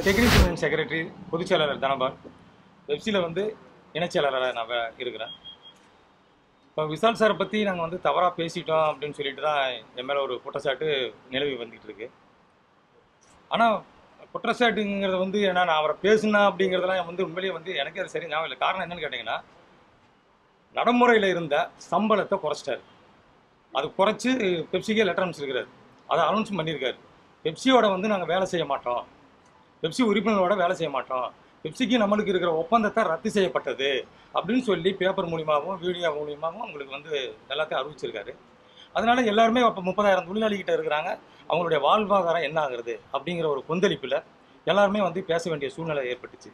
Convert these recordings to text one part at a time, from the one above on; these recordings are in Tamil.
டெக்னீஷியன் செக்ரட்டரி பொதுச் செயலாளர் தனபால், வெப்சியில் வந்து இணைச்செயலாளராக நான் இருக்கிறேன். இப்போ விஷால் சாரை பற்றி நாங்கள் வந்து தவறாக பேசிட்டோம் அப்படின்னு சொல்லிட்டு தான் என் மேலே ஒரு குற்றச்சாட்டு நிலவி வந்துகிட்டு இருக்கு. ஆனால் குற்றச்சாட்டுங்கிறது வந்து ஏன்னா நான் அவரை பேசுனா அப்படிங்கிறதெல்லாம் வந்து உண்மையிலேயே வந்து எனக்கே அது சரி ஞாபகம் இல்லை. காரணம் என்னன்னு கேட்டிங்கன்னா, நடைமுறையில் இருந்த சம்பளத்தை குறைச்சிட்டாரு. அது குறைச்சி பெப்சிக்கே லெட்டர் அனுப்பிச்சிருக்கிறாரு. அதை அனௌன்ஸ் பண்ணியிருக்காரு. பெப்சியோட வந்து நாங்கள் வேலை செய்ய மாட்டோம், பெப்சி உறுப்பினரோட வேலை செய்ய மாட்டோம், பெப்சிக்கு நம்மளுக்கு இருக்கிற ஒப்பந்தத்தை ரத்து செய்யப்பட்டது அப்படின்னு சொல்லி பேப்பர் மூலியமாகவும் வீடியோ மூலியமாகவும் உங்களுக்கு வந்து எல்லாத்தையும் அறிவிச்சிருக்காரு. அதனால எல்லாருமே இப்போ 30,000 தொழிலாளிகிட்ட இருக்கிறாங்க. அவங்களுடைய வாழ்வாதாரம் என்ன ஆகுறது அப்படிங்கிற ஒரு கொந்தளிப்பில் எல்லாருமே வந்து பேச வேண்டிய சூழ்நிலை ஏற்பட்டுச்சு.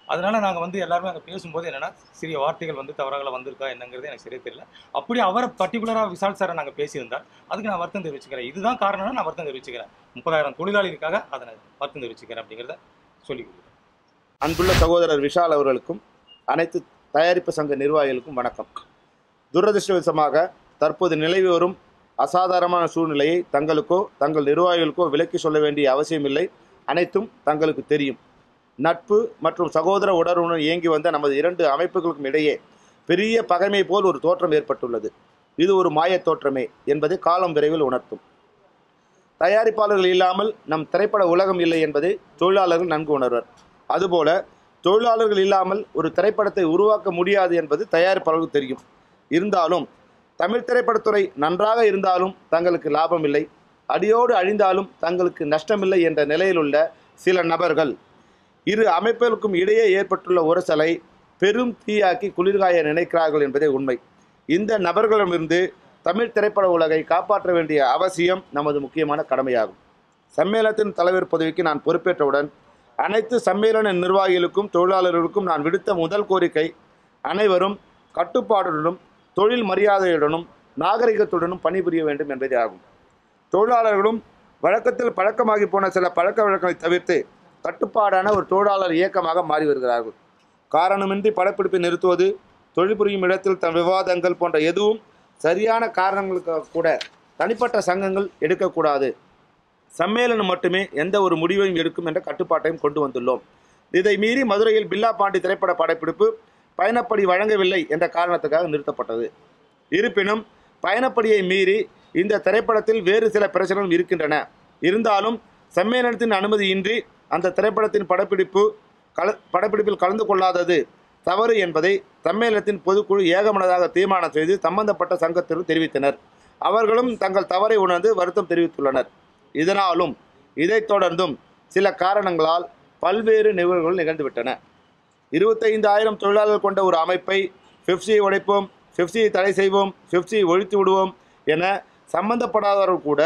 அதனால நாங்கள் வந்து எல்லாருமே அங்கே பேசும்போது என்னென்னா, சிறிய வார்த்தைகள் வந்து தவறாக வந்திருக்கா என்னங்கிறது எனக்கு சரியே தெரியல. அப்படி அவரை பர்டிகுலராக விஷால் சாரை நாங்கள் பேசியிருந்தால் அதுக்கு நான் வருத்தம் தெரிவிச்சுக்கிறேன். இதுதான் காரணம்னா நான் வருத்தம் தெரிவிச்சுக்கிறேன். 30,000 தொழிலாளிகளுக்காக அதை நான் வருத்தம் தெரிவிச்சுக்கிறேன் அப்படிங்கிறத சொல்லி. அன்புள்ள சகோதரர் விஷால் அவர்களுக்கும் அனைத்து தயாரிப்பு சங்க நிர்வாகிகளுக்கும் வணக்கம். துரதிருஷ்டவசமாக தற்போது நிலவி வரும் அசாதாரணமான சூழ்நிலையை தங்களுக்கோ தங்கள் நிர்வாகிகளுக்கோ விலக்கி சொல்ல வேண்டிய அவசியமில்லை. அனைத்தும் தங்களுக்கு தெரியும். நட்பு மற்றும் சகோதர உணர்வுடன் இயங்கி வந்த நமது இரண்டு அமைப்புகளுக்கும் இடையே பெரிய பகைமை போல் ஒரு தோற்றம் ஏற்பட்டுள்ளது. இது ஒரு மாயத் தோற்றமே என்பதை காலம் விரைவில் உணர்த்தும். தயாரிப்பாளர்கள் இல்லாமல் நம் திரைப்பட உலகம் இல்லை என்பதை தொழிலாளர்கள் நன்கு உணர்வர். அதுபோல தொழிலாளர்கள் இல்லாமல் ஒரு திரைப்படத்தை உருவாக்க முடியாது என்பது தயாரிப்பாளர்களுக்கு தெரியும். இருந்தாலும் தமிழ் திரைப்படத்துறை நன்றாக இருந்தாலும் தங்களுக்கு லாபம் இல்லை, அடியோடு அழிந்தாலும் தங்களுக்கு நஷ்டமில்லை என்ற நிலையில் உள்ள சில நபர்கள் இரு அமைப்புகளுக்கும் இடையே ஏற்பட்டுள்ள உரசலை பெரும் தீயாக்கி குளிர்காய நினைக்கிறார்கள் என்பதே உண்மை. இந்த நபர்களிடமிருந்து தமிழ் திரைப்பட உலகை காப்பாற்ற வேண்டிய அவசியம் நமது முக்கியமான கடமையாகும். சம்மேளனத்தின் தலைவர் பதவிக்கு நான் பொறுப்பேற்றவுடன் அனைத்து சம்மேளன நிர்வாகிகளுக்கும் தொழிலாளர்களுக்கும் நான் விடுத்த முதல் கோரிக்கை, அனைவரும் கட்டுப்பாடுடனும் தொழில் மரியாதையுடனும் நாகரிகத்துடனும் பணிபுரிய வேண்டும் என்பதே ஆகும். தொழிலாளர்களும் வழக்கத்தில் பழக்கமாகி போன சில பழக்க வழக்கங்களை தவிர்த்து கட்டுப்பாடான ஒரு தொழிலாளர் இயக்கமாக மாறி வருகிறார்கள். காரணமின்றி படப்பிடிப்பை நிறுத்துவது, தொழில் புரியும் இடத்தில் தன் விவாதங்கள் போன்ற எதுவும் சரியான காரணங்களுக்கு கூட தனிப்பட்ட சங்கங்கள் எடுக்கக்கூடாது. சம்மேளனம் மட்டுமே எந்த ஒரு முடிவையும் எடுக்கும் என்ற கட்டுப்பாட்டையும் கொண்டு வந்துள்ளோம். இதை மீறி மதுரையில் பில்லா பாண்டி திரைப்பட படப்பிடிப்பு பயணப்படி வழங்கவில்லை என்ற காரணத்துக்காக நிறுத்தப்பட்டது. இருப்பினும் பயணப்படியை மீறி இந்த திரைப்படத்தில் வேறு சில பிரச்சனைகள் இருக்கின்றன. இருந்தாலும் சம்மேளனத்தின் அனுமதியின்றி அந்த திரைப்படத்தின் படப்பிடிப்பில் கலந்து கொள்ளாதது தவறு என்பதை சம்மேளனத்தின் பொதுக்குழு ஏகமனதாக தீர்மானம் செய்து சம்பந்தப்பட்ட சங்கத்திற்கு தெரிவித்தனர். அவர்களும் தங்கள் தவறை உணர்ந்து வருத்தம் தெரிவித்துள்ளனர். இதனாலும் இதைத் தொடர்ந்தும் சில காரணங்களால் பல்வேறு நிகழ்வுகள் நிகழ்ந்துவிட்டன. 25,000 தொழிலாளர்கள் கொண்ட ஒரு அமைப்பை பெப்சியை உடைப்போம், பெப்சியை தடை செய்வோம், பெப்சியை ஒழித்து விடுவோம் என சம்பந்தப்படாதவர்கள் கூட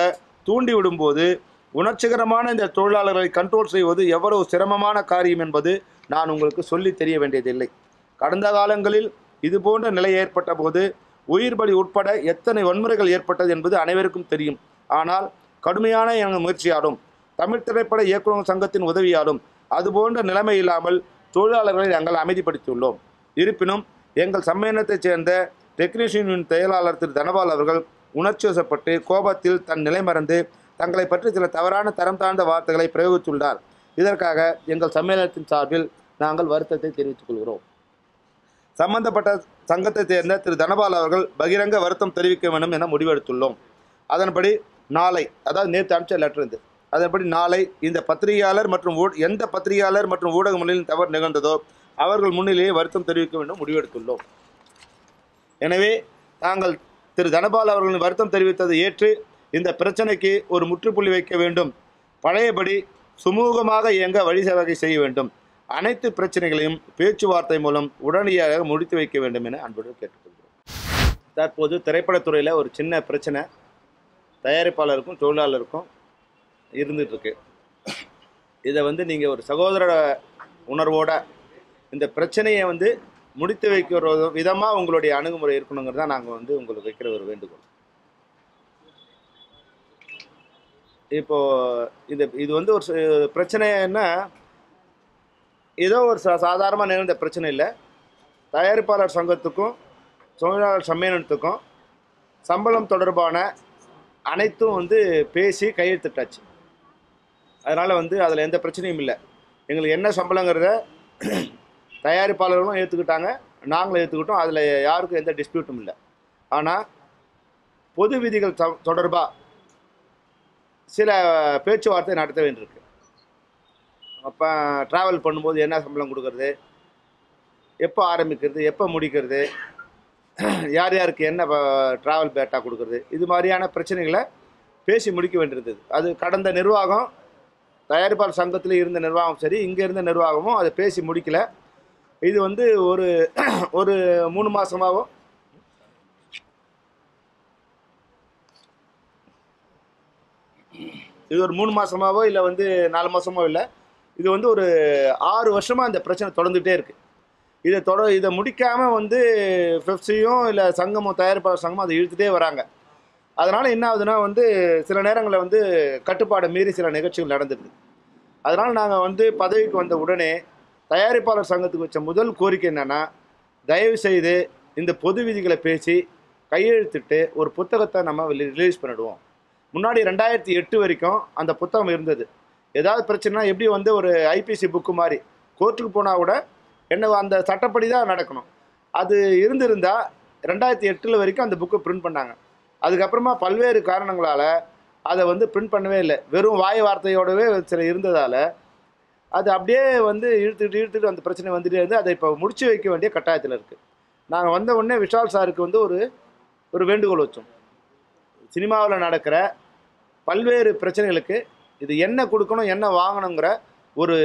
தூண்டிவிடும்போது உணர்ச்சிகரமான இந்த தொழிலாளர்களை கண்ட்ரோல் செய்வது எவ்வளவு சிரமமான காரியம் என்பது நான் உங்களுக்கு சொல்லி தெரிய வேண்டியதில்லை. கடந்த காலங்களில் இதுபோன்ற நிலை ஏற்பட்ட போது உயிர் பலி உட்பட எத்தனை வன்முறைகள் ஏற்பட்டது என்பது அனைவருக்கும் தெரியும். ஆனால் கடுமையான எங்கள் முயற்சியாலும் தமிழ் திரைப்பட இயக்குநர் சங்கத்தின் உதவியாலும் அதுபோன்ற நிலைமை இல்லாமல் தொழிலாளர்களை நாங்கள் அமைதிப்படுத்தியுள்ளோம். இருப்பினும் எங்கள் சம்மேளனத்தைச் சேர்ந்த டெக்னீஷியன் செயலாளர் திரு தனபால் அவர்கள் உணர்ச்சி வசப்பட்டு கோபத்தில் தன் நிலை மறந்து தங்களை பற்றி சில தவறான தரம் தாழ்ந்த வார்த்தைகளை பிரயோகித்துள்ளார். இதற்காக எங்கள் சம்மேளனத்தின் சார்பில் நாங்கள் வருத்தத்தை தெரிவித்துக் கொள்கிறோம். சம்பந்தப்பட்ட சங்கத்தைச் சேர்ந்த திரு தனபால் அவர்கள் பகிரங்க வருத்தம் தெரிவிக்க வேண்டும் என முடிவெடுத்துள்ளோம். அதன்படி நாளை, அதாவது நேற்று அனுப்பிச்ச லெட்டர் இருந்து, அதன்படி நாளை இந்த பத்திரிகையாளர் மற்றும் எந்த பத்திரிகையாளர் மற்றும் ஊடக முன்னிலையில் தவறு நிகழ்ந்ததோ அவர்கள் முன்னிலையே வருத்தம் தெரிவிக்க வேண்டும் முடிவெடுத்துள்ளோம். எனவே தாங்கள் திரு தனபால் அவர்களின் வருத்தம் தெரிவித்ததை ஏற்று இந்த பிரச்சனைக்கு ஒரு முற்றுப்புள்ளி வைக்க வேண்டும். பழையபடி சுமூகமாக இயங்க வழிவகை செய்ய வேண்டும். அனைத்து பிரச்சனைகளையும் பேச்சுவார்த்தை மூலம் உடனடியாக முடித்து வைக்க வேண்டும் என அன்புடன் கேட்டுக்கொள்கிறோம். தற்போது திரைப்படத்துறையில் ஒரு சின்ன பிரச்சனை தயாரிப்பாளருக்கும் தொழிலாளருக்கும் இருந்துகிட்ருக்கு. இதை வந்து நீங்கள் ஒரு சகோதர உணர்வோட இந்த பிரச்சனையை வந்து முடித்து வைக்கிற விதமாக உங்களுடைய அணுகுமுறை இருக்கணுங்கிறது தான் நாங்கள் வந்து உங்களுக்கு வைக்கிற ஒரு வேண்டுகோள். இப்போது இது வந்து ஒரு பிரச்சனைன்னா ஏதோ ஒரு சாதாரணமாக நிகழ்ந்த பிரச்சனை இல்லை. தயாரிப்பாளர் சங்கத்துக்கும் தொழிலாளர் சம்மேளனத்துக்கும் சம்பளம் தொடர்பான அனைத்தும் வந்து பேசி கையெழுத்திட்டாச்சு. அதனால் வந்து அதில் எந்த பிரச்சனையும் இல்லை. எங்களுக்கு என்ன சம்பளங்கிறத தயாரிப்பாளர்களும் ஏற்றுக்கிட்டாங்க, நாங்களும் ஏற்றுக்கிட்டோம். அதில் யாருக்கும் எந்த டிஸ்பியூட்டும் இல்லை. ஆனால் பொது விதிகள் தொடர்பாக சில பேச்சுவார்த்தை நடத்த வேண்டியிருக்கு. அப்போ ட்ராவல் பண்ணும்போது என்ன சம்பளம் கொடுக்கறது, எப்போ ஆரம்பிக்கிறது, எப்போ முடிக்கிறது, யார் யாருக்கு என்ன ட்ராவல் பேட்டா கொடுக்கறது, இது மாதிரியான பிரச்சனைகளை பேசி முடிக்க வேண்டியிருந்தது. அது கடந்த நிர்வாகம், தயாரிப்பாளர் சங்கத்தில் இருந்த நிர்வாகம் சரி, இங்கே இருந்த நிர்வாகமும் அதை பேசி முடிக்கலை. இது வந்து ஒரு ஒரு 3 மாதமாகவும் இது ஒரு 3 மாதமாகவோ இல்லை வந்து 4 மாதமோ இல்லை, இது வந்து ஒரு 6 வருஷமாக இந்த பிரச்சனை தொடர்ந்துகிட்டே இருக்குது. இதை முடிக்காமல் வந்து பெப்சியும் இல்லை சங்கமும், தயாரிப்பாளர் சங்கமும் அதை இழுத்துட்டே வராங்க. அதனால் என்ன ஆகுதுன்னா வந்து சில நேரங்களில் வந்து கட்டுப்பாடை மீறி சில நிகழ்ச்சிகள் நடந்துடுது. அதனால் நாங்கள் வந்து பதவிக்கு வந்த உடனே தயாரிப்பாளர் சங்கத்துக்கு வச்ச முதல் கோரிக்கை என்னென்னா, தயவு செய்து இந்த பொது விதிகளை பேசி கையெழுத்திட்டு ஒரு புத்தகத்தை நம்ம ரிலீஸ் பண்ணிடுவோம். முன்னாடி 2008 வரைக்கும் அந்த புத்தகம் இருந்தது. ஏதாவது பிரச்சனைனா எப்படி வந்து ஒரு ஐபிசி புக்கு மாதிரி கோர்ட்டுக்கு போனால் கூட என்ன அந்த சட்டப்படி தான் நடக்கணும். அது இருந்திருந்தால் 2008 வரைக்கும் அந்த புக்கை பிரிண்ட் பண்ணாங்க. அதுக்கப்புறமா பல்வேறு காரணங்களால் அதை வந்து பிரிண்ட் பண்ணவே இல்லை. வெறும் வாய் வார்த்தையோடவே சில இருந்ததால் அது அப்படியே வந்து இழுத்துட்டு அந்த பிரச்சனை வந்துட்டே இருந்து அதை இப்போ முடிச்சு வைக்க வேண்டிய கட்டாயத்தில் இருக்குது. நாங்கள் வந்த உடனே விஷால் சாருக்கு வந்து ஒரு வேண்டுகோள் வச்சோம். சினிமாவில் நடக்கிற பல்வேறு பிரச்சனைகளுக்கு இது என்ன கொடுக்கணும், என்ன வாங்கணுங்கிற ஒரு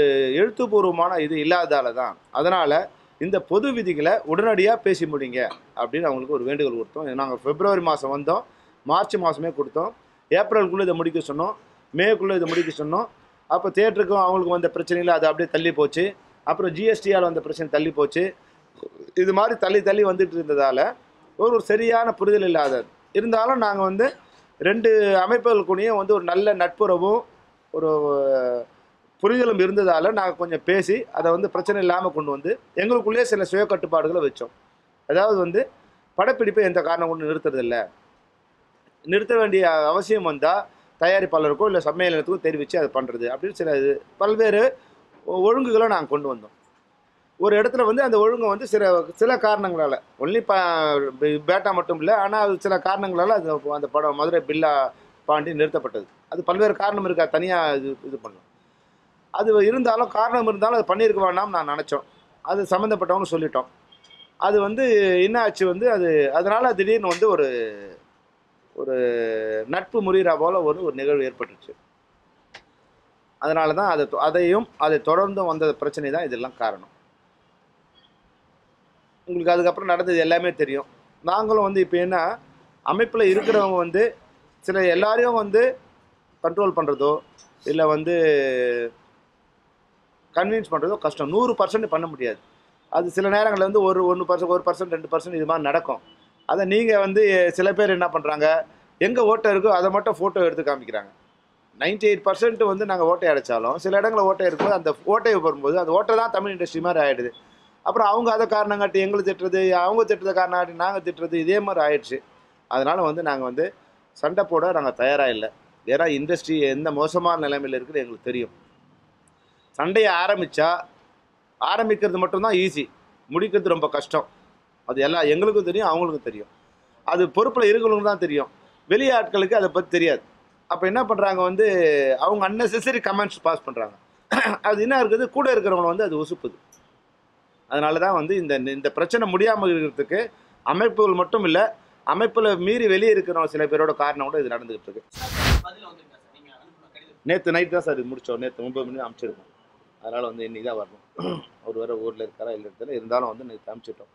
எழுத்துப்பூர்வமான இது இல்லாததால தான். அதனால் இந்த பொது விதிகளை உடனடியாக பேசி முடிங்க அப்படின்னு அவங்களுக்கு ஒரு வேண்டுகோள் கொடுத்தோம். நாங்கள் பிப்ரவரி மாதம் வந்தோம், மார்ச் மாதமே கொடுத்தோம், ஏப்ரலுக்குள்ளே இதை முடிக்க சொன்னோம், மேக்குள்ளே இதை முடிக்க சொன்னோம். அப்போ தியேட்டருக்கும் அவங்களுக்கு வந்த பிரச்சனையில் அது அப்படியே தள்ளி போச்சு. அப்புறம் ஜிஎஸ்டியால் வந்த பிரச்சனை தள்ளி போச்சு. இது மாதிரி தள்ளி வந்துட்டு இருந்ததால் ஒரு சரியான புரிதல் இல்லாத இருந்தாலும் நாங்கள் வந்து 2 அமைப்புகளுக்குள்ளேயும் வந்து ஒரு நல்ல நட்புறவும் ஒரு புரிதலும் இருந்ததால் நாங்கள் கொஞ்சம் பேசி அதை வந்து பிரச்சனை இல்லாமல் கொண்டு வந்து எங்களுக்குள்ளேயே சில சுய கட்டுப்பாடுகளை வச்சோம். அதாவது வந்து படப்பிடிப்பை எந்த காரணம் கொண்டு நிறுத்துறதில்லை, நிறுத்த வேண்டிய அவசியம் வந்தால் தயாரிப்பாளருக்கோ இல்லை சம்மேளனத்துக்கோ தெரிவித்து அதை பண்ணுறது அப்படின்னு பல்வேறு ஒழுங்குகளை நாங்கள் கொண்டு வந்தோம். ஒரு இடத்துல வந்து அந்த ஒழுங்கை வந்து சில காரணங்களால் ஒன்லி பேட்டா மட்டும் இல்லை, ஆனால் அது சில காரணங்களால் அந்த படம் மதுரை பில்லா பாண்டி நிறுத்தப்பட்டது. அது பல்வேறு காரணம் இருக்கா, தனியாக இது பண்ணோம். அது இருந்தாலும் காரணம் இருந்தாலும் அது பண்ணியிருக்க வேண்டாம் நான் நினச்சோம். அது சம்மந்தப்பட்டவங்க சொல்லிட்டோம். அது வந்து என்ன ஆச்சு வந்து அதனால் திடீர்னு வந்து ஒரு நட்பு முறிகிறா போல் ஒரு நிகழ்வு ஏற்பட்டுச்சு. அதனால தான் அதை தொடர்ந்து வந்த பிரச்சனை தான் இதெல்லாம் காரணம். உங்களுக்கு அதுக்கப்புறம் நடந்தது எல்லாமே தெரியும். நாங்களும் வந்து இப்போ என்ன அமைப்பில் இருக்கிறவங்க வந்து சில எல்லாரையும் வந்து கண்ட்ரோல் பண்ணுறதோ இல்லை வந்து கன்வின்ஸ் பண்ணுறதோ கஷ்டம். 100% பண்ண முடியாது. அது சில நேரங்களில் வந்து 1% 2% இது மாதிரி நடக்கும். அதை நீங்கள் வந்து சில பேர் என்ன பண்ணுறாங்க, எங்கே ஓட்டை இருக்கோ அதை மட்டும் ஃபோட்டோ எடுத்து காமிக்கிறாங்க. 98% வந்து நாங்கள் ஓட்டை அடைச்சாலும் சில இடங்களில் ஓட்டை இருக்கும்போது அந்த ஓட்டையை வரும்போது அந்த ஓட்டை தான் தமிழ் இண்டஸ்ட்ரி மாதிரி ஆகிடுது. அப்புறம் அவங்க அதை காரணம் காட்டி எங்களை திட்டுறது, அவங்க திட்டுறதை காரணம் காட்டி நாங்கள் திட்டுறது, இதே மாதிரி ஆயிடுச்சு. அதனால் வந்து நாங்கள் வந்து சண்டை போட நாங்கள் தயாராக இல்லை. ஏன்னா இண்டஸ்ட்ரி எந்த மோசமான நிலைமையில் இருக்குது எங்களுக்கு தெரியும். சண்டையை ஆரம்பிக்கிறது மட்டும்தான் ஈஸி, முடிக்கிறது ரொம்ப கஷ்டம். அது எல்லாம் எங்களுக்கும் தெரியும், அவங்களுக்கும் தெரியும். அது பொறுப்பில் இருக்கிறவங்களுக்கு தான் தெரியும், வெளி ஆட்களுக்கு அதை பற்றி தெரியாது. அப்போ என்ன பண்ணுறாங்க வந்து அவங்க அன்னெசரி கமெண்ட்ஸ் பாஸ் பண்ணுறாங்க. அது என்ன இருக்குது, கூட இருக்கிறவங்க வந்து அது உசுப்புது. அதனால தான் வந்து இந்த பிரச்சனை முடியாமல் இருக்கிறதுக்கு அமைப்புகள் மட்டும் இல்லை, அமைப்பில் மீறி வெளியே இருக்கிறவங்க சில பேரோட காரணம் கூட இது நடந்துகிட்டு இருக்கு. நேற்று நைட் தான் சார் இது முடித்தோம். நேற்று 9 மணி அனுப்பிச்சிருக்கோம். அதனால் வந்து இன்னைக்கு தான் வரணும். ஒரு வேறு ஊரில் இருக்காரா இல்லை இடத்துல இருந்தாலும் வந்து நேற்று அனுப்பிச்சிட்டோம்.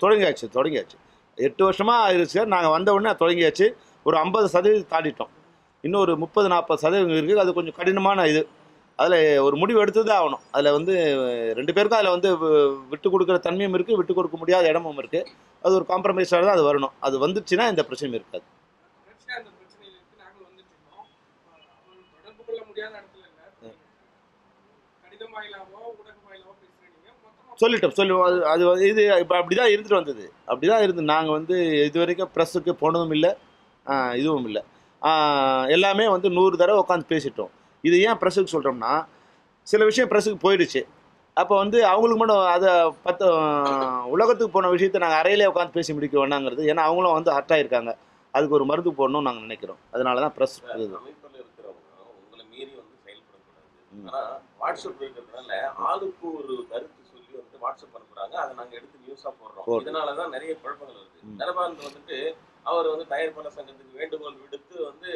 தொடங்கியாச்சு 8 வருஷமாக ஆயிடுச்சு சார். நாங்கள் வந்த உடனே தொடங்கியாச்சு. ஒரு 50% தாண்டிட்டோம். இன்னும் ஒரு 30-40% இருக்குது. அது கொஞ்சம் கடினமான இது. அதில் ஒரு முடிவு எடுத்து தான் ஆகணும். அதில் வந்து 2 பேருக்கும் அதில் வந்து விட்டு கொடுக்குற தன்மையும் இருக்குது, விட்டு கொடுக்க முடியாத இடமும் இருக்குது. அது ஒரு காம்ப்ரமைஸாக தான் அது வரணும். அது வந்துச்சுன்னா இந்த பிரச்சனையும் இருக்காது. சொல்லிட்டோம். அது இது இப்போ அப்படி தான் இருந்துட்டு வந்தது. அப்படி தான் இருந்து நாங்கள் வந்து இது வரைக்கும் ப்ரெஸ்ஸுக்கு போனதும் இல்லை, இதுவும் இல்லை. எல்லாமே வந்து 100 தடவை உட்காந்து பேசிட்டோம். இது ஏன் ப்ரெஸ்ஸுக்கு சொல்கிறோம்னா, சில விஷயம் ப்ரெஸ்ஸுக்கு போயிடுச்சு. அப்போ வந்து அவங்களுக்கு மட்டும் அதை உலகத்துக்கு போன விஷயத்தை நாங்கள் அறையிலே உட்காந்து பேசி முடிக்க வேணாங்கிறது. ஏன்னா அவங்களும் வந்து ஹர்ட் ஆகிருக்காங்க. அதுக்கு ஒரு மருந்து போடணும்னு நாங்கள் நினைக்கிறோம். அதனால தான் ப்ரெஸ் அமைப்பில் இருக்கிறவங்க உங்களை மீறி வந்து செயல்படக்கூடாது. ஆனால் வாட்ஸ்அப் இருக்கிறதுனால ஆளுக்கு ஒரு கருத்து சொல்லி வந்து வாட்ஸ்அப் அனுப்புறாங்க. அதை நாங்கள் எடுத்து நியூஸாக போடுறோம். இதனால தான் நிறைய குழப்பங்கள் வருது. தனபால் வந்துட்டு அவர் வந்து தயாரிப்பாளர் சங்கத்துக்கு வேண்டுகோள் விடுத்து வந்து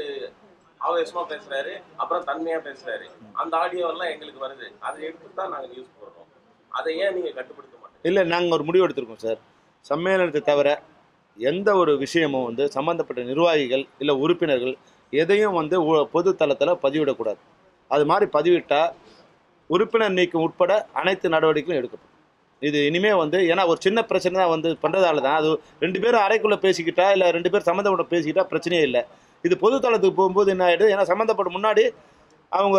ஆவேசமா பேசுறாரு, அப்புறம் தன்மையா பேசுறாரு. அந்த ஆடியோ எல்லாம் எங்களுக்கு வருது. அதை எடுத்து தான் நாங்கள் நியூஸ் போடுறோம். அதை ஏன் நீங்க கட்டுப்படுத்த மாட்டீங்க? இல்லை, நாங்கள் ஒரு முடிவு எடுத்திருக்கோம் சார். சம்மேளனத்தை தவிர எந்த ஒரு விஷயமும் வந்து சம்மந்தப்பட்ட நிர்வாகிகள் இல்லை உறுப்பினர்கள் எதையும் வந்து பொது தளத்தில் பதிவிடக்கூடாது. அது மாதிரி பதிவிட்டால் உறுப்பினர் நீக்கம் உட்பட அனைத்து நடவடிக்கையும் எடுக்கப்படும். இது இனிமேல் வந்து ஏன்னா ஒரு சின்ன பிரச்சனை தான் வந்து பண்ணுறதால தான் அது 2 பேரும் அறைக்குள்ளே பேசிக்கிட்டா இல்லை 2 பேர் சம்மந்தப்பட்ட பேசிக்கிட்டா பிரச்சனையே இல்லை. இது பொது தளத்துக்கு போகும்போது என்ன ஆகிடுது, ஏன்னா சம்மந்தப்பட்ட முன்னாடி அவங்க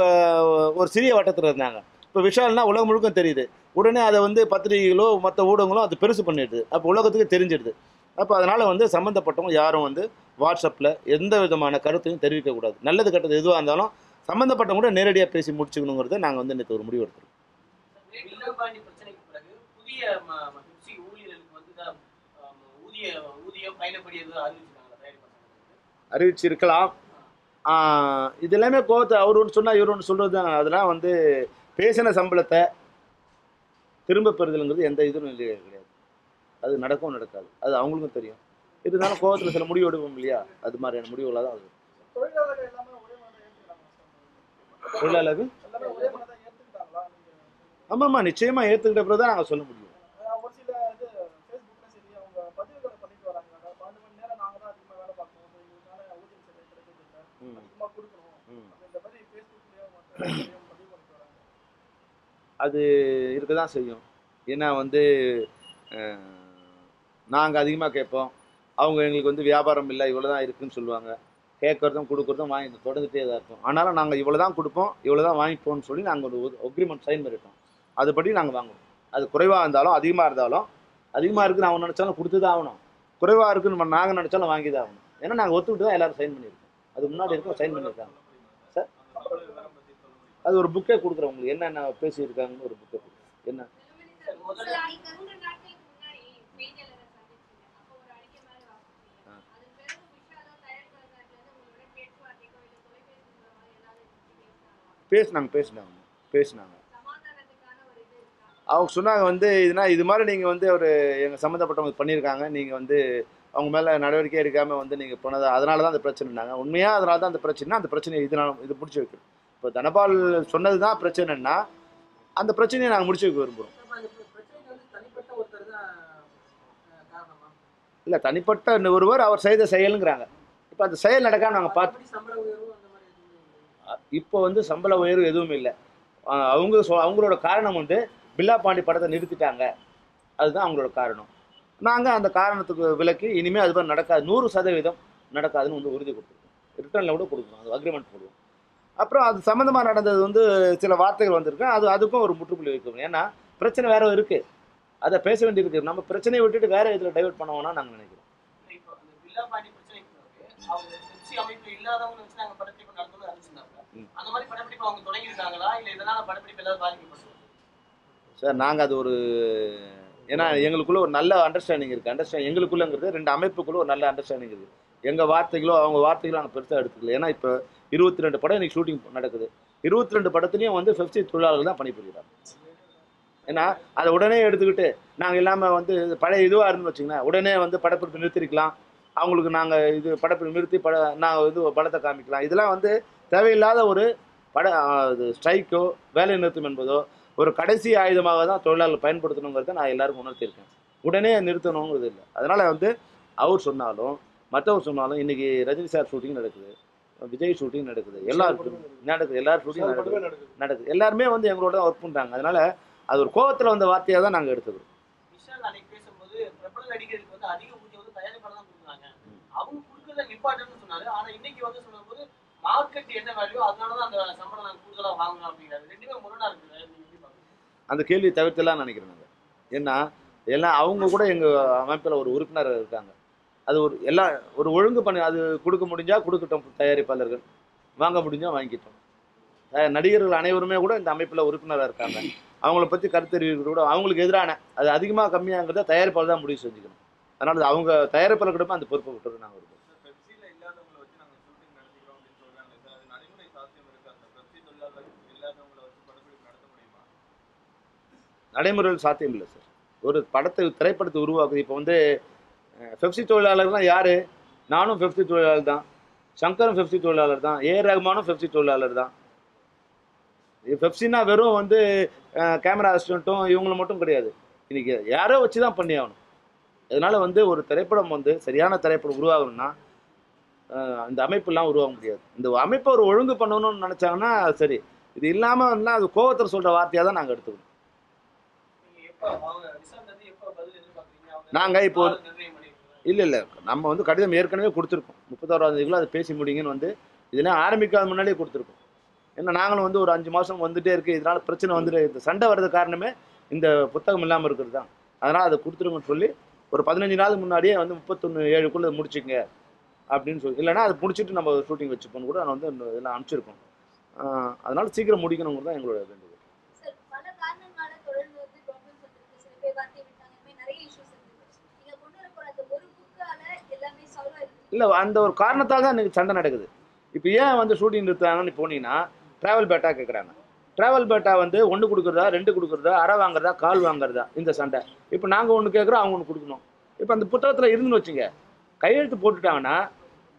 ஒரு சிறிய வட்டத்தில் இருந்தாங்க. இப்போ விஷால்னா உலகம் முழுக்க தெரியுது. உடனே அதை வந்து பத்திரிகைகளோ மற்ற ஊடகங்களோ அது பெருசு பண்ணிடுது. அப்போ உலகத்துக்கு தெரிஞ்சிடுது. அப்போ அதனால் வந்து சம்மந்தப்பட்டவங்க யாரும் வந்து வாட்ஸ்அப்பில் எந்த விதமான கருத்தையும் தெரிவிக்கக்கூடாது. நல்லது கெட்டது எதுவாக இருந்தாலும் சம்மந்தப்பட்டவங்க கூட நேரடியாக பேசி முடிச்சுக்கணுங்கிறத நாங்கள் வந்து நேற்று ஒரு முடிவு எடுத்துருக்கோம். அறிவிச்சிருக்கலாம். இது எல்லாமே கோவத்தை அவர் ஒன்று சொன்னால் இவர் ஒன்று சொல்கிறது தான். அதெல்லாம் வந்து பேசின சம்பளத்தை திரும்ப பெறுதலுங்கிறது எந்த இதுவும் கிடையாது. அது நடக்கவும் நடக்காது. அது அவங்களுக்கும் தெரியும். இருந்தாலும் கோவத்தில் சில முடிவு எடுப்போம் இல்லையா, அது மாதிரியான முடிவுகளாக தான் அது. தொழிலாளர்கள் ஆமாம்மா, நிச்சயமாக ஏற்றுக்கிட்ட பிறகு தான் நாங்கள் சொல்ல முடியும். அது இருக்க தான் செய்யும். ஏன்னா வந்து நாங்கள் அதிகமாக கேட்போம். அவங்க எங்களுக்கு வந்து வியாபாரம் இல்லை, இவ்வளோ தான் இருக்குதுன்னு சொல்லுவாங்க. கேட்குறதும் கொடுக்குறதும் வாங்கி தொடர்ந்துகிட்டே தான் இருக்கும். ஆனாலும் நாங்கள் இவ்வளோ தான் கொடுப்போம், இவ்வளோ தான் வாங்கிப்போம்னு சொல்லி நாங்கள் ஒரு அக்ரிமெண்ட் சைன் பண்ணிட்டோம். அதுபடி நாங்கள் வாங்கணும். அது குறைவாக இருந்தாலும் அதிகமாக இருந்தாலும், அதிகமாக இருக்குன்னு அவங்க நினச்சாலும் கொடுத்து தான் ஆகணும். குறைவாக இருக்குன்னு நாங்கள் நினச்சாலும் வாங்கி தான் ஆகணும். ஏன்னா நாங்கள் ஒத்துக்கிட்டு தான் எல்லோரும் சைன் பண்ணியிருக்கோம். அது முன்னாடி இருக்கும் சைன் பண்ணியிருக்காங்க சார். அது ஒரு புக்கே கொடுக்குறோம் உங்களுக்கு, என்னென்ன பேசியிருக்காங்கன்னு ஒரு புக்கே கொடுக்குறோம். என்ன பேசினாங்க. அவங்க சொன்னாங்க வந்து இது மாதிரி நீங்கள் வந்து ஒரு எங்கள் சம்மந்தப்பட்டவங்க பண்ணியிருக்காங்க, நீங்கள் வந்து அவங்க மேலே நடவடிக்கை எடுக்காமல் வந்து நீங்கள் போனது, அதனால தான் அந்த பிரச்சனைனாங்க. உண்மையாக அதனால தான் அந்த பிரச்சனை. அந்த பிரச்சனையை இது முடிச்சு வைக்கணும். இப்போ தனபால் சொன்னது தான் பிரச்சனைன்னா அந்த பிரச்சனையை நாங்கள் முடிச்சு வைக்க விரும்புகிறோம். இல்லை, தனிப்பட்ட ஒருவர் அவர் செய்த செயலுங்கிறாங்க. இப்போ அந்த செயல் நடக்காம நாங்கள் பார்த்து இப்போ வந்து சம்பள உயர்வு எதுவும் இல்லை. அவங்களோட காரணம் வந்து பில்லா பாண்டி படத்தை நிறுத்திட்டாங்க, அதுதான் அவங்களோட காரணம். நாங்கள் அந்த காரணத்துக்கு விலக்கி இனிமேல் அது மாதிரி நடக்காது, 100% நடக்காதுன்னு வந்து உறுதி கொடுத்துருக்கோம். ரிட்டர்னில் கூட கொடுக்கணும், அது அக்ரிமெண்ட் போடுவோம். அப்புறம் அது சம்மந்தமாக நடந்தது வந்து சில வார்த்தைகள் வந்திருக்கு, அதுக்கும் ஒரு முற்றுப்புள்ளி வைக்கணும். ஏன்னா பிரச்சனை வேற இருக்குது, அதை பேச வேண்டியிருக்கு. நம்ம பிரச்சனையை விட்டுட்டு வேற இதில் டைவர்ட் பண்ணுவோம்னா நாங்கள் நினைக்கிறோம். சார் நாங்கள் அது ஒரு ஏன்னா எங்களுக்குள்ள ஒரு நல்ல அண்டர்ஸ்டாண்டிங் இருக்குது. எங்களுக்குள்ளங்கிறது 2 அமைப்புக்குள்ள ஒரு நல்ல அண்டர்ஸ்டாண்டிங் இருக்குது. எங்கள் வார்த்தைகளோ அவங்க வார்த்தைகளோ நாங்கள் பெருசாக எடுத்துக்கல. ஏன்னா இப்போ 22 படம் இன்றைக்கி ஷூட்டிங் நடக்குது. 22 படத்துலையும் வந்து 50 தொழிலாளர்கள் தான் பணிபுரிகிறாங்க. ஏன்னா அதை உடனே எடுத்துக்கிட்டு நாங்கள் இல்லாமல் வந்து பழைய இதுவாக இருந்துன்னு வச்சிங்கன்னா உடனே வந்து படப்பிடிப்பு நிறுத்திருக்கலாம். அவங்களுக்கு நாங்கள் இது படப்பிடிப்பு நிறுத்தி நாங்கள் இது படத்தை காமிக்கலாம். இதெல்லாம் வந்து தேவையில்லாத ஒரு ஸ்ட்ரைக்கோ வேலை நிறுத்தம் என்பதோ ஒரு கடைசி ஆயுதமாக தான் தொழிலாளர்கள் பயன்படுத்தணுங்கிறத நான் எல்லாருக்கும் உணர்த்தியிருக்கேன். உடனே நிறுத்தணுங்கிறது இல்லை. அதனால் வந்து அவர் சொன்னாலும் மற்றவர் சொன்னாலும் இன்றைக்கி ரஜினி சார் ஷூட்டிங் நடக்குது, விஜய் ஷூட்டிங் நடக்குது, எல்லாரும் ஷூட்டிங் நடக்குது. எல்லாருமே வந்து எங்களோட தான் ஒர்க் பண்ணுறாங்க. அதனால் அது ஒரு கோவத்தில் வந்த வார்த்தையாக தான் நாங்கள் எடுத்துக்கிறோம். அந்த கேள்வி தவிர்த்துலாம் நினைக்கிறேன் நாங்கள். ஏன்னா எல்லாம் அவங்க கூட எங்கள் அமைப்பில் ஒரு உறுப்பினர் இருக்காங்க. அது ஒரு ஒழுங்கு பண்ணி அது கொடுக்க முடிஞ்சால் கொடுக்கட்டும், தயாரிப்பாளர்கள் வாங்க முடிஞ்சால் வாங்கிட்டோம். நடிகர்கள் அனைவருமே கூட இந்த அமைப்பில் உறுப்பினராக இருக்காங்க. அவங்கள பற்றி கருத்து தெரிவிக்கிறது கூட அவங்களுக்கு எதிரான அது அதிகமாக கம்மியாங்கிறத தயாரிப்பாளர் தான் முடிவு செஞ்சுக்கணும். அதனால் அவங்க தயாரிப்பாளர்கிட்ட அந்த பொறுப்பை விட்டுறது நாங்கள் இருக்கோம். நடைமுறையில் சாத்தியம் இல்லை சார். ஒரு திரைப்படத்தை உருவாக்குது. இப்போ வந்து பெப்சி தொழிலாளர்லாம் யார்? நானும் பெப்சி தொழிலாளர் தான், சங்கரும் பெப்சி தொழிலாளர் தான், ஏ ரகுமானும் பெப்சி தொழிலாளர் தான். பெப்சின்னா வெறும் வந்து கேமரா அசிஸ்டண்ட்டும் இவங்கள மட்டும் கிடையாது. இன்னைக்கு யாரோ வச்சு தான் பண்ணி ஆகணும். அதனால வந்து ஒரு திரைப்படம் வந்து சரியான திரைப்படம் உருவாகணும்னா இந்த அமைப்பெல்லாம் உருவாக முடியாது. இந்த அமைப்பை ஒரு ஒழுங்கு பண்ணணும்னு நினச்சாங்கன்னா சரி. இது இல்லாமல் அது கோவத்தில் சொல்கிற வார்த்தையாக தான் நாங்கள் எடுத்துக்கணும். நாங்கள் இப்போ இல்லை நம்ம வந்து கடிதம் ஏற்கனவே கொடுத்துருக்கோம். 31ஆம் தேதிக்குள்ள அதை பேசி முடியுங்கன்னு வந்து இதெல்லாம் ஆரம்பிக்காத முன்னாடியே கொடுத்துருக்கோம். ஏன்னா நாங்களும் வந்து ஒரு 5 மாதம் வந்துகிட்டே இருக்குது. இதனால் பிரச்சனை வந்துட்டு இந்த சண்டை வர்றது காரணமே இந்த புத்தகம் இல்லாமல் இருக்கிறது தான். அதனால் அதை கொடுத்துருங்கன்னு சொல்லி ஒரு 15 நாள் முன்னாடியே வந்து 31/7க்குள்ளே முடிச்சுங்க அப்படின்னு சொல்லி, இல்லைனா அதை முடிச்சுட்டு நம்ம ஷூட்டிங் வச்சுப்போன்னு கூட நான் வந்து இதெல்லாம் அனுப்பிச்சிருக்கோம். அதனால் சீக்கிரம் முடிக்கணுங்கிறது தான் எங்களோட வேண்டுகோள். இல்லை அந்த ஒரு காரணத்தால் தான் எனக்கு சண்டை நடக்குது. இப்போ ஏன் வந்து ஷூட்டிங் நிறுத்துறாங்கன்னு போனீங்கன்னா ட்ராவல் பேட்டா கேட்குறாங்க. ட்ராவல் பேட்டா வந்து 1 கொடுக்குறதா 2 கொடுக்குறதா அரை வாங்குறதா கால் வாங்குறதா இந்த சண்டை. இப்போ நாங்கள் ஒன்று கேட்குறோம், அவங்க ஒன்று கொடுக்கணும். இப்போ அந்த புத்தகத்தில் இருந்துன்னு வச்சுங்க, கையெழுத்து போட்டுட்டாங்கன்னா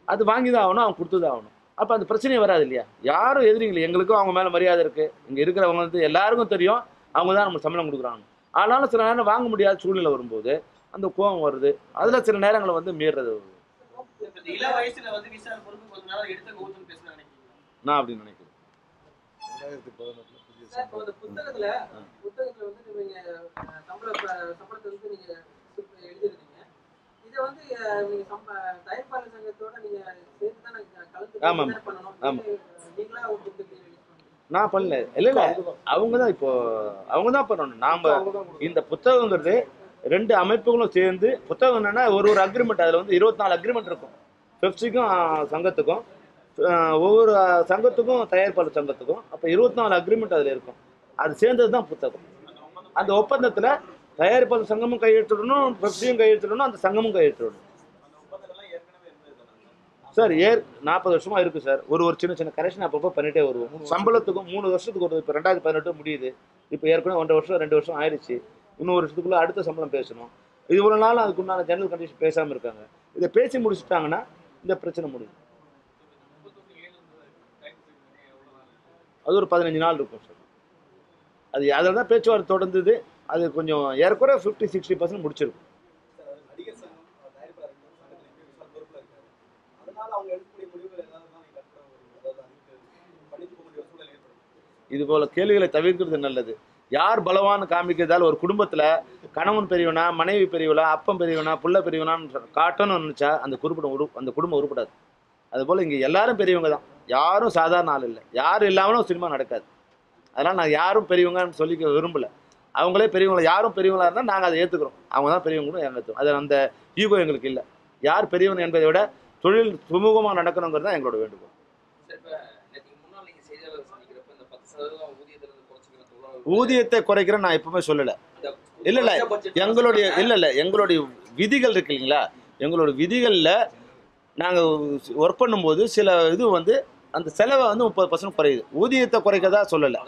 அது வாங்கி தான் ஆகணும், அவங்க கொடுத்து தான் ஆகணும். அப்போ அந்த பிரச்சனையே வராது இல்லையா? யாரும் எதிரிங்களே, எங்களுக்கும் அவங்க மேலே மரியாதை இருக்குது. இங்கே இருக்கிறவங்க வந்து எல்லாருக்கும் தெரியும் அவங்க தான் நம்ம சம்பளம் கொடுக்குறாங்க. ஆனாலும் சில நேரம் வாங்க முடியாத சூழ்நிலை வரும்போது அந்த கோபம் வருது. அதில் சில நேரங்களை வந்து மீறது. நான் அப்படி நினைக்கிறேன். நான் பண்ணல. இல்லை அவங்க தான் இப்போ அவங்க தான் பண்ணணும். நாம் இந்த புத்தகங்கிறது 2 அமைப்புகளும் சேர்ந்து புத்தகம் என்னன்னா ஒரு அக்ரிமெண்ட். அதில் வந்து 24 அக்ரிமெண்ட் இருக்கும். பெப்சிக்கும் சங்கத்துக்கும், ஒவ்வொரு சங்கத்துக்கும் தயாரிப்பாளர் சங்கத்துக்கும். அப்போ 24 அக்ரிமெண்ட் அதில் இருக்கும். அது சேர்ந்தது தான் புத்தகம். அந்த ஒப்பந்தத்தில் தயாரிப்பாளர் சங்கமும் கையெழுத்திடணும், பெப்சியும் கையெழுத்திடணும், அந்த சங்கமும் கையெழுத்திடணும். சார் 40 வருஷமாக இருக்குது சார். ஒரு சின்ன கரெக்ஷன் அப்பப்போ பண்ணிகிட்டே வருவோம். சம்பளத்துக்கும் 3 வருஷத்துக்கு ஒரு. இப்போ 2018 முடியுது. இப்போ ஏற்கனவே 1 வருஷம் 2 வருஷம் ஆயிடுச்சு. இன்னும் வருஷத்துக்குள்ளே அடுத்த சம்பளம் பேசணும். இது இவ்வளோ நாள் அதுக்குண்டான ஜெனரல் கண்டிஷன் பேசாமல் இருக்காங்க. இதை பேசி முடிச்சுட்டாங்கன்னா இந்த பிரச்சனை முடியும். அது ஒரு 15 நாள் இருக்கும் சார். அது அதில் தான் பேச்சுவார்த்தை தொடர்ந்தது. அது கொஞ்சம் ஏறக்குறைய 50-60% முடிச்சிருக்கும். இது போல கேள்விகளை தவிர்க்கிறது நல்லது. யார் பலவான்னு காமிக்கிறதால ஒரு குடும்பத்தில் கணவன் பெரியவனா, மனைவி பெரியவனா, அப்பம் பெரியவனா, புள்ள பெரியவனான்னு காட்டணும்னு நினச்சா அந்த குடும்பம் உருப்படாது. அதுபோல் இங்கே எல்லாரும் பெரியவங்க தான். யாரும் சாதாரண ஆள் இல்லை. யாரும் இல்லாமலும் சினிமா நடக்காது. அதனால் நான் யாரும் பெரியவங்கன்னு சொல்லிக்க விரும்பலை. அவங்களே பெரியவங்கள, யாரும் பெரியவங்களா இருந்தால் நாங்கள் அதை ஏற்றுக்கிறோம். அவங்க தான் பெரியவங்களும் ஏற்றுக்கிறோம். அது அந்த ஈகோ எங்களுக்கு இல்லை. யார் பெரியவன் என்பதை விட தொழில் சுமூகமாக நடக்கணுங்கிறது தான் எங்களோட வேண்டுகோள். ஊதியத்தை குறைக்கிற நான் எப்பவுமே சொல்லலை. இல்லை எங்களுடைய விதிகள் இருக்கு இல்லைங்களா? எங்களோட விதிகளில் நாங்கள் ஒர்க் பண்ணும்போது சில இது வந்து அந்த செலவை வந்து 30% குறையுது. ஊதியத்தை குறைக்கதா சொல்லலை.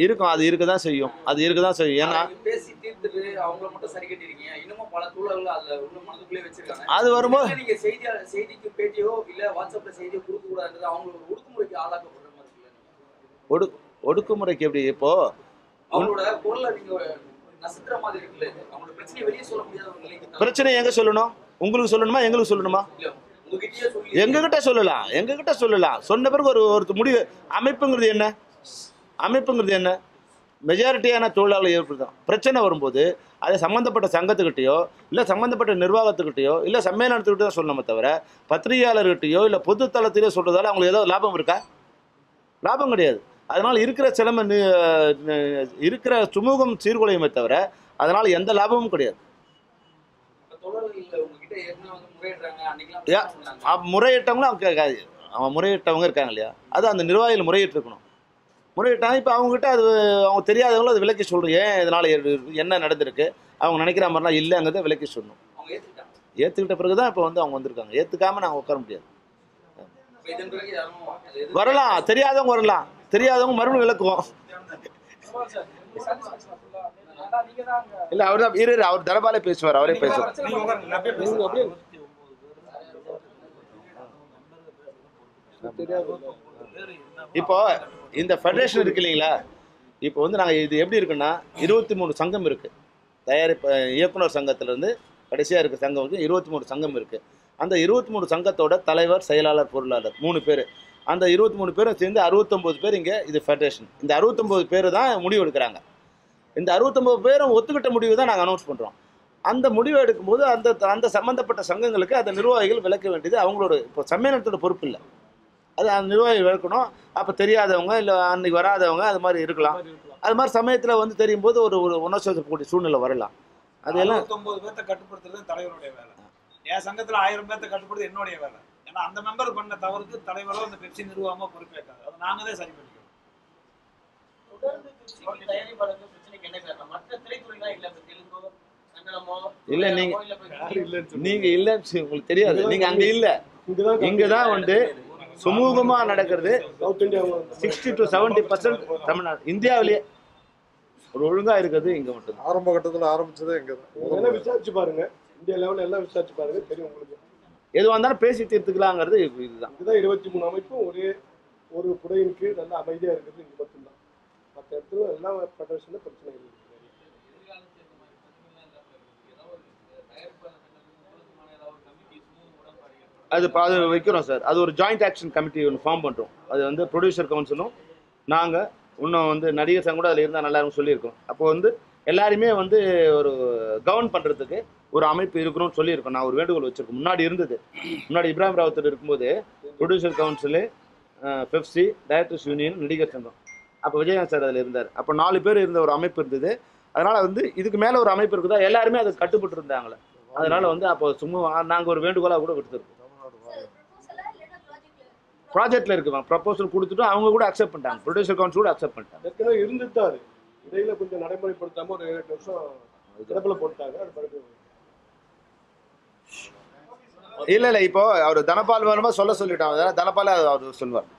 இருக்கும், அது இருக்க தான் செய்யும். ஏன்னா அது வரும்போது ஒடுக்குமுறைக்கு எப்படி இப்போ பிரச்சனை எங்க சொல்லணும்? உங்களுக்கு சொல்லணுமா, எங்களுக்கு சொல்லணுமா? எங்ககிட்ட சொல்லலாம். சொன்ன பிறகு ஒரு முடிவு. அமைப்புங்கிறது என்ன? மெஜாரிட்டியான தொழிலாளர்கள் ஏற்படுத்தும். பிரச்சனை வரும்போது அதை சம்மந்தப்பட்ட சங்கத்துக்கிட்டையோ இல்லை சம்மந்தப்பட்ட நிர்வாகத்துக்கிட்டையோ இல்லை சம்மேளனத்துக்கிட்ட தான் சொல்லணுமே தவிர பத்திரிகையாளர்கிட்டையோ இல்லை பொது தளத்திலேயோ சொல்றதால அவங்களுக்கு ஏதோ லாபம் இருக்கா? லாபம் கிடையாது. அதனால் இருக்கிற சுமூகம் சீர்குலையுமே தவிர அதனால் எந்த லாபமும் கிடையாது. முறையிட்டவங்களும் அவன் முறையிட்டவங்க இருக்காங்க இல்லையா, அது அந்த நிர்வாகிகள் முறையிட்டிருக்கணும். முறையிட்டாங்க. இப்போ அவங்ககிட்ட அது அவங்க தெரியாதவங்களும் அது விலக்கி சொல்கிறோம். ஏன் இதனால் என்ன நடந்திருக்கு, அவங்க நினைக்கிற மாதிரிலாம் இல்லைங்கிறத விலக்கி சொல்லணும். ஏற்றுக்கிட்ட பிறகு தான் இப்போ வந்து அவங்க வந்திருக்காங்க. ஏற்றுக்காமல் நாங்கள் உட்கார முடியாது. வரலாம், தெரியாதவங்க வரலாம், தெரியாதவங்க மறுபடியும் விளக்குவோம். இல்லை அவர் தான் அவர் தனபாலே பேசுவார், அவரே பேசுவார். இப்போ இந்த ஃபெடரேஷன் இருக்கு இல்லைங்களா, இப்போ வந்து நாங்கள் இது எப்படி இருக்குன்னா 23 சங்கம் இருக்குது. தயாரிப்பு இயக்குனர் சங்கத்திலேருந்து கடைசியாக இருக்க சங்கம் வந்து 23 சங்கம் இருக்குது. அந்த 23 சங்கத்தோட தலைவர், செயலாளர், பொருளாளர் 3 பேர். அந்த 23 பேரும் சேர்ந்து 69 பேர் இங்கே இது ஃபெடரேஷன். இந்த 69 பேர் தான் முடிவு எடுக்கிறாங்க. இந்த 69 பேரும் ஒத்துக்கிட்ட முடிவு தான் நாங்கள் அனௌன்ஸ் பண்ணுறோம். அந்த முடிவு எடுக்கும்போது அந்த சம்மந்தப்பட்ட சங்கங்களுக்கு அந்த நிர்வாகிகள் விளக்க வேண்டியது அவங்களோட இப்போ சம்மேளனத்தோட பொறுப்பு இல்லை. அது அந்த நிர்வாகிகள் விளக்கணும். அப்போ தெரியாதவங்க இல்லை அன்னைக்கு வராதவங்க அது மாதிரி இருக்கலாம். அது மாதிரி சமயத்தில் வந்து தெரியும் போது ஒரு உணர்ச்சிக்கூடிய சூழ்நிலை வரலாம். அதெல்லாம் 9 பேர்த்த கட்டுப்படுத்துறது தலைவருடைய வேலை. என் சங்கத்தில் 1000 பேர்த்த கட்டுப்படுறது என்னுடைய வேலை. ஏன்னா அந்த மெம்பர் பண்ண தவறுக்கு தலைவரோ அந்த பெப்சி நிர்வாகமோ பொறுப்பேற்காது. அதை நாங்கள் தான் சரி பண்ணிக்கிறோம். இல்ல நீங்க இல்லன்னு உங்களுக்கு தெரியாது. நீங்க அங்க இல்ல, இங்கதான் வந்து சுமூகமா நடக்கிறது. 60 to 70% தமிழ்நாடு இந்தியாவிலேயே ஒரு ஒழுங்கா இருக்கிறது இங்க மட்டும். ஆரம்ப கட்டத்துல ஆரம்பிச்சதே இங்க தான். விசாரிச்சு பாருங்க, இந்தியா லெவல்ல எல்லாம் விசாரிச்சு பாருங்க, தெரியும் உங்களுக்கு. எதுவாக இருந்தாலும் பேசி தீர்த்துக்கலாங்கிறது இதுதான். இதுதான் 23 அமைப்பும் ஒரே ஒரு குடையின் கீழ் நல்ல அமைதியா இருக்குது இங்க மட்டும்தான். மற்ற இடத்துல எல்லாம் ஃபெடரேஷன்ல பிரச்சனை இருக்குது. அது வைக்கிறோம் சார். அது ஒரு ஜாயிண்ட் ஆக்ஷன் கமிட்டி ஒன்று ஃபார்ம் பண்ணுறோம். அது வந்து ப்ரொடியூசர் கவுன்சிலும் நாங்கள் இன்னும் வந்து நடிகர் சங்கம் கூட அதில் இருந்தால் நல்லா இருக்கும் சொல்லியிருக்கோம். அப்போ வந்து எல்லாருமே வந்து ஒரு கவர்ன் பண்ணுறதுக்கு ஒரு அமைப்பு இருக்கணும்னு சொல்லியிருக்கோம். நான் ஒரு வேண்டுகோள் வச்சுருக்கோம். முன்னாடி இருந்தது, முன்னாடி இப்ராஹிம் ராவத்தர் இருக்கும்போது producer council, Pepsi, directors union, நடிகர் சங்கம், அப்போ விஜயகாந்த் சார் அதில் இருந்தார். அப்போ 4 பேர் இருந்த ஒரு அமைப்பு இருந்தது. அதனால் வந்து இதுக்கு மேலே ஒரு அமைப்பு இருக்குதா, எல்லாருமே அதை கட்டுப்பட்டு இருந்தாங்களே. அதனால் வந்து அப்போ சும்மா நாங்கள் ஒரு வேண்டுகோளாக கூட கொடுத்துருக்கோம். ப்ராஜெக்ட்ல இருக்குவாங்க, ப்ரப்போசல் கொடுத்துட்டு அவங்க கூட அக்செப்ட் பண்ணிட்டாங்க. ப்ரொடியூசர் கவுன்சில் கூட அக்செப்ட் பண்ணிட்டாங்க. ஏற்கனவே இருந்துட்டாரு, இடையில கொஞ்சம் நடைமுறைப்படுத்தாம ஒரு 7-8 வருஷம் கிடப்பில் போட்டாங்க. இல்ல இப்போ அவர் தனபால் வேணுமா சொல்லிட்டாங்க. தனபால் அவர் சொல்வார்.